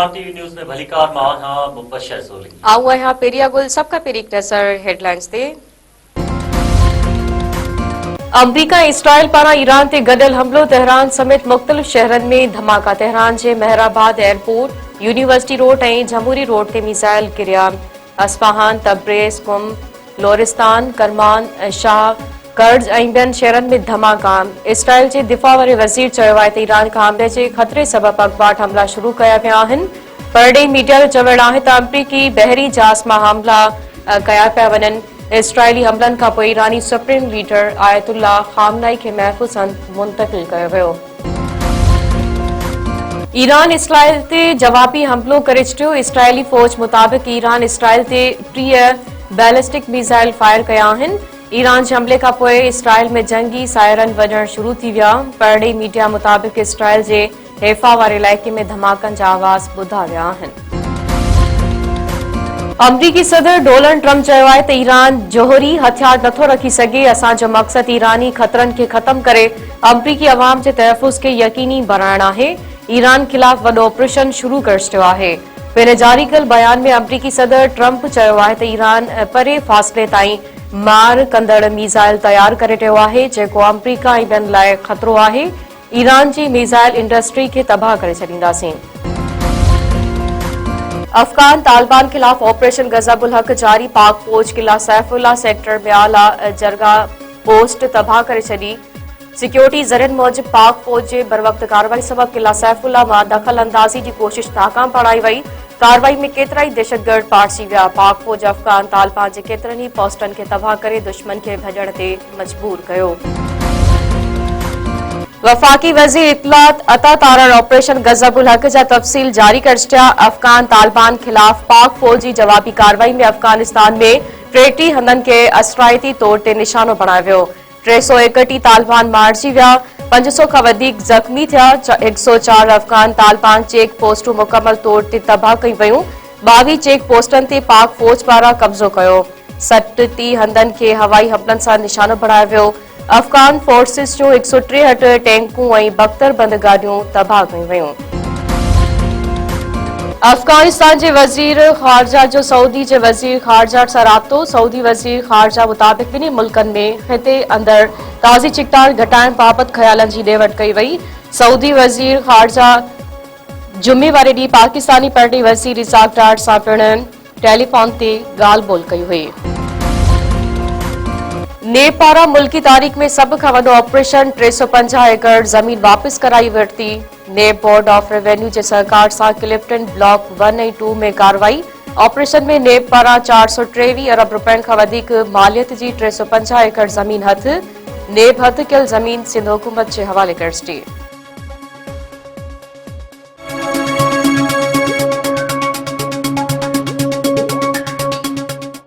Iran TV news में भलीकार मान हाँ मुबशर सोली आऊं आहियां पेरिया गुल सबका पेरी नज़र हेडलाइंस ते। अमरीका इसराइल पारां ईरान ते गडियल हमलो तेहरान समेत मुख़्तलिफ़ शहरनि में धमाका। तेहरान जे मेहराबाद एयरपोर्ट, यूनिवर्सिटी रोड ऐं जमहूरी रोड ते मिसाइल किरिया। अस्फहान, तब्रेज़, कुम, लोरिस्तान, करमान, शाह, कर्ज ऐं ॿियनि शहरनि में धमाका। इसराइल जे दिफ़ा वारे वज़ीर चयो आहे त ईरान खां हमले जे ख़तरे सबबि अॻुवाट हमला शुरू कया विया आहिनि। परॾेही मीडिया जो चवणु आहे त अमरीकी बहरी जहाज़ मां हमला कया पिया वञनि। इसराइली हमलनि खां पोइ ईरानी सुप्रीम लीडर आयतुल्लाह ख़ामनाई खे महफ़ूज़ हंधि मुंतक़िल कयो वियो। ईरान इसराइल ते जवाबी हमलो करे छॾियो। इसराइली फ़ौज मुताबिक़ ईरान इसराइल ते 30 बैलिस्टिक मिसाइल फायर कया आहिनि। ईरान जे हमले खां पोइ इसराइल में जंगी सायरन वॼणु शुरू थी विया। परॾेही मीडिया मुताबिक़ इसराइल जे हेफ़ा वारे इलाइक़े में धमाकनि जा आवाज़ ॿुधा विया आहिनि। अमरीकी सदर डोनाल्ड ट्रम्प चयो आहे त ईरान जोहरी हथियार नथो रखी सघे। असांजो मक़सदु ईरानी ख़तरनि खे ख़तम करे अमरीकी अवाम जे तहफ़ुज़ खे यक़ीनी बणाइणु आहे। ईरान ख़िलाफ़ वॾो ऑपरेशन शुरू करे छॾियो आहे। पिण जारी कयल बयान में अमरीकी सदर ट्रम्प चयो आहे त ईरान परे फ़ासिले ताईं मार कंदड़ मिसाइल तयार करे रहियो आहे, जेको अमरीका ऐं ॿियनि लाइ ख़तरो आहे। ईरान जी मिसाइल इंडस्ट्री खे तबाह करे छॾींदासीं। अफ़गान तालिबान ख़िलाफ़ ऑपरेशन गज़ब-उल हक़ जारी। पाक फ़ौज किला सैफुल्ला सेक्टर में आला जरगा पोस्ट तबाह करे छॾी। सिक्योरिटी ज़रियनि मूजिबि पाक फ़ौज जे बरवक़्त कार्रवाई सबबि किला सैफुल्ला मां दख़ल अंदाज़ी जी कोशिश नाकाम बणाई वई। कार्रवाई में केतिरा ई दहशतगर्द पार्सी विया। पाक फ़ौज अफ़गान तालिबान जे केतिरनि ई पोस्टनि खे तबाह करे दुश्मन खे भॼण ते मजबूर कयो। वफ़ाक़ी वज़ीर इत्तलात अता तारड़ ऑपरेशन गज़ब-उल हक़ जा तफ़सील जारी करे छॾिया। अफ़गान तालिबान ख़िलाफ़ पाक फ़ौज जी जवाबी कार्रवाई में अफ़गानिस्तान में 33 हंधनि खे असराइती तौर ते निशानो बणायो वियो। 361 तालिबान मारिजी विया। 500 खां वधीक ज़ख़्मी थिया। 104 अफ़गान तालिबान चेक पोस्टूं मुकमल तौर ते तबाह कयूं वयूं। 22 चेक पोस्टनि ते पाक फ़ौज पारां कब्ज़ो कयो। 37 हंधनि खे हवाई हमलनि सां निशानो बणायो वियो। अफ़गान फोर्सिस जूं 163 टैंकूं ऐं 72 बंद गाॾियूं तबाह कयूं वयूं। अफ़गानिस्तान जे वज़ीर ख़ारजा जो सऊदी जे वज़ीर ख़ारजा सां राब्तो। सऊदी वज़ीर ख़ारजा मुताबिक़ ॿिन्ही मुल्कनि में ख़िते अंदरि ताज़ी चिकटाण घटाइण बाबति ख़्यालनि जी ॾे वठि कई वई। सऊदी वज़ीर ख़ारजा जुमे वारे ॾींहुं पाकिस्तानी परॾेही वज़ीर इसाक डार सां पिणु टेलीफोन ते ॻाल्हि ॿोल कई हुई। नेब पारां मुल्की तारीख़ में सभ खां वॾो ऑपरेशन 350 एकड़ ज़मीन वापसि कराई वरिती। नेब बोर्ड ऑफ रेवेन्यू जे सहकार सां क्लिफ्टन ब्लॉक 1 ऐं 2 में कार्रवाई। ऑपरेशन में नेब पारां 423 अरब रुपयनि खां वधीक मालियत जी 350 एकड़ ज़मीन हथ। नेब हथ कयल ज़मीन सिंध हुकूमत जे हवाले करे छॾी।